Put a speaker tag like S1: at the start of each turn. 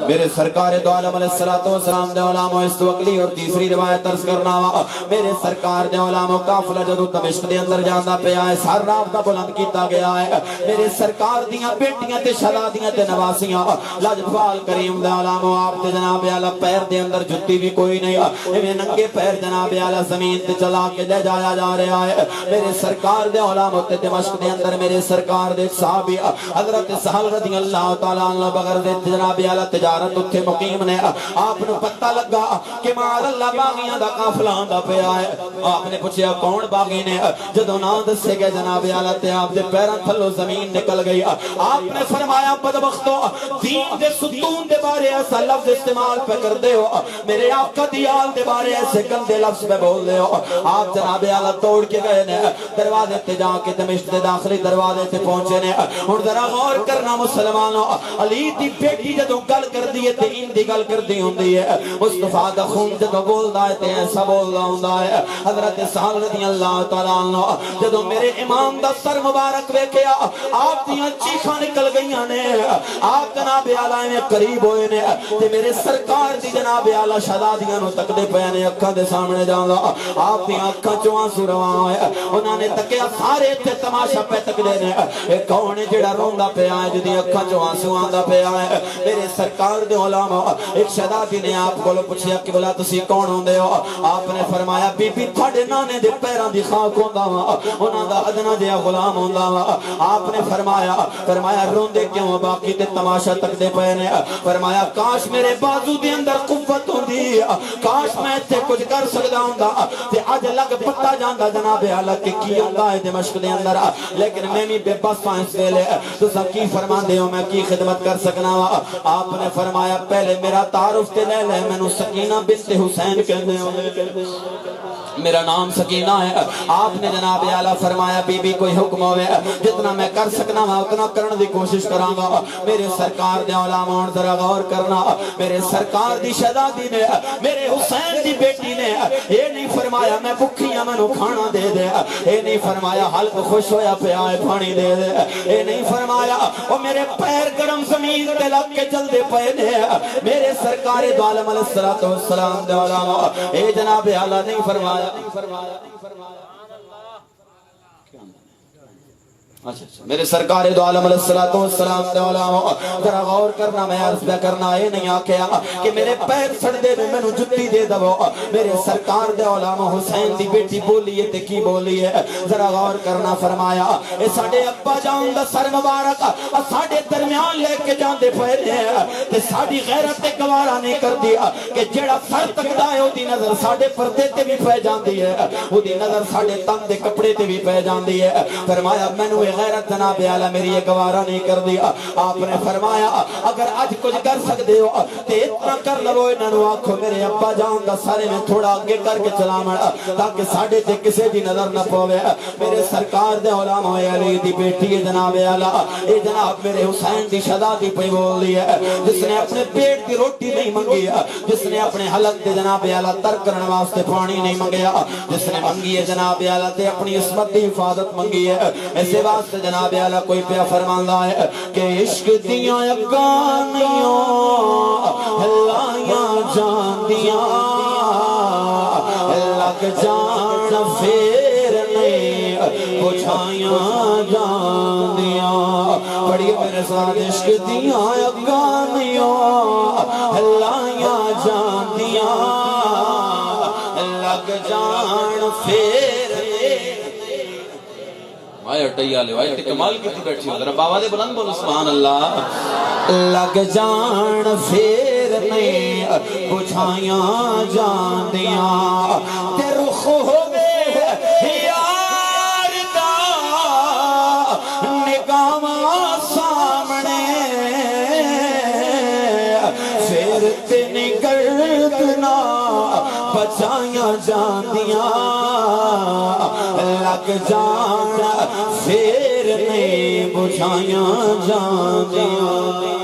S1: میرے سرکار دو عالم علیہ السلام دے علامہ اس تو اگلی اور تیسری روایت عرض کرنا وا میرے سرکار دے علامہ قافلہ جدوں دمشق دے اندر جاندا پیا ہے سر رابطہ بلند کیتا گیا ہے میرے سرکار دیاں بیٹیاں تے شہزادیاں تے نواسیاں لاجوال کریم دے علامہ آپ تے جناب اعلی پیر دے اندر جُتی بھی کوئی نہیں ایویں ننگے پیر جناب اعلی زمین تے چلا کے لے جایا جا رہا ہے میرے سرکار دے علامہ تے دمشق دے اندر میرے سرکار دے صحابی حضرت سہل رضی اللہ تعالی عنہ بغیر دے جناب اعلی تجارت اتھے مقیم نے آپ نے پتہ لگا کہ معاذ اللہ باغیاں دا قافلہ آندا پیا ہے آپ نے پوچھا کون باغی نے جدوں نام دسے گئے جناب اعلی تے آپ دے پیراں تھلوں زمین نکل گئی آپ نے فرمایا بدبختو دین دے ستون دے بارے ایسا لفظ استعمال پہ کر دے ہو میرے آقا دیال دے بارے ایسے گندے لفظ پہ بول دے ہو آپ جناب اعلی توڑ کے گئے نے دروازے تے جا کے دمشق دے داخلی دروازے تے پہنچے نے ہن ذرا غور کرنا مسلمانوں علی دی بیٹی جدوں گل کر دی تے ان دی گل کر دی ہوندی ہے مصطفی دا خون جدوں بولدا ہے تے ایسا بولدا ہوندا ہے حضرت سہل رضی اللہ تعالی عنہ جدوں میرے امام دا سر مبارک ویکھیا آپ دیاں چیخاں نکل گئیاں نے آپ جناب اعلی میں قریب ہوئے نے تے میرے سرکار دی جناب اعلی شہزادیاں نو تکدے پئے نے اکھاں دے سامنے جاندا آپ دیاں اکھاں چوں آنسو رواں ہوئے انہاں نے تکیا سارے تے تماشا پہ تکدے نے اے کون ہے جڑا روندا پیا ہے جدی اکھاں چوں آنسو آندا پیا ہے میرے سرکار دے علماء ایک شہزادی نے آپ کو پوچھیا کہ بلا تسی کون ہوندے ہو آپ نے فرمایا بی بی تھاڈے نانے دے پیراں دی خاک ہوندا وا انہاں دا ادنا جہا غلام ہوندا وا آپ نے فرمایا روندے کیوں باقی تے تماشا تکدے پئے نے فرمایا کاش میرے بازو دے اندر قوت ہوندی کاش میں تے کچھ کر سکدا ہوندا تے اج لگ پتا جاندا جناب اعلی کہ کی ہوندا ہے دمشق دے اندر لیکن میں بھی بے بس ہاں اس ویلے تساں کی فرماندے ہو میں کی خدمت کر سکنا وا آپ نے فرمایا پہلے میرا تعارف تے لے لے مینوں سکینہ بنت حسین کہندے ہو میرا نام سکینہ ہے آپ نے جناب اعلی فرمایا بی بی کوئی حکم ہوئے جتنا میں کر سکنا وا اتنا کرن دی کوشش کراں گا میرے سرکار دے علماء ذرا غور کرنا میرے سرکار دی شہزادی نے میرے حسین دی بیٹی نے یہ نہیں فرمایا میں بھکھیاں مینوں کھانا دے دے یہ نہیں فرمایا حلق خوش ہویا پیا ہے پانی دے دے یہ نہیں فرمایا او میرے پیر گرم زمین تے لگ کے چل دے پئے نے میرے سرکار دو عالم علیہ السلام دے علماء اے جناب اعلی نہیں فرمایا میرے سرکار دو عالم علیہ السلام دے علماء ذرا غور کرنا میں عرض پہ کرنا یہ نہیں آکھیا کہ میرے پیر سڑ دے میں مینوں جُتی دے دو میرے سرکار دے علماء حسین دی بیٹی بولی ہے تے کی بولی ہے ذرا غور کرنا فرمایا اے ساڈے ابا جان دا سر مبارک ساڈے درمیان لے کے جاندے پئے نے تے ساڈی غیرت تے گوارا نہیں کردی کہ جیڑا سر تکدا ہے اودی نظر ساڈے پردے تے بھی پے جاندی ہے اودی نظر ساڈے تن دے کپڑے تے بھی پے جاندی ہے فرمایا مینوں غیرت جناب اعلی میری یہ گوارا نہیں کر دیا آپ نے فرمایا اگر آج کچھ کر سکتے ہو تے اتنا کر لو انہاں نوں آکھو میرے ابا جان دا سارے میں تھوڑا آگے کر کے چلاویں تاکہ ساڈے تے کسے دی نظر نہ پوے میرے سرکار دے علماء علی دی بیٹی ہے جناب اعلی اے جناب میرے حسین دی شہزادی پہ بول دی ہے جس نے اپنے پیٹ کی روٹی نہیں منگی جس نے اپنے حلق دے جناب اعلی تر کرنے واسطے پانی نہیں منگیا جس نے منگی ہے جناب اعلی تے اپنی عصمت دی حفاظت منگی ہے ایسے واسطے جناب اعلی کوئی پیا فرماندا ہے کہ عشق دیاں اگانیاں لائیاں جاندیاں لگ جان پھر نہیں بجھائیاں جاندیاں پڑھیے میرے ساتھ عشق دیاں اگانیاں لائیاں جاندیاں لگ جان پھر آئے اٹھائی آلے آئے کمال کی تھی بیٹھی ہو ذرا بابا دے بلند بولو سبحان اللہ لگ جان پھر نہیں بجھائیاں جاندیاں تے رخ ہوگے یار دا نگاہاں سامنے پھر تے نگردنا بچائیاں جاندیاں لگ جان پھر نہیں بجھائیاں جاندیاں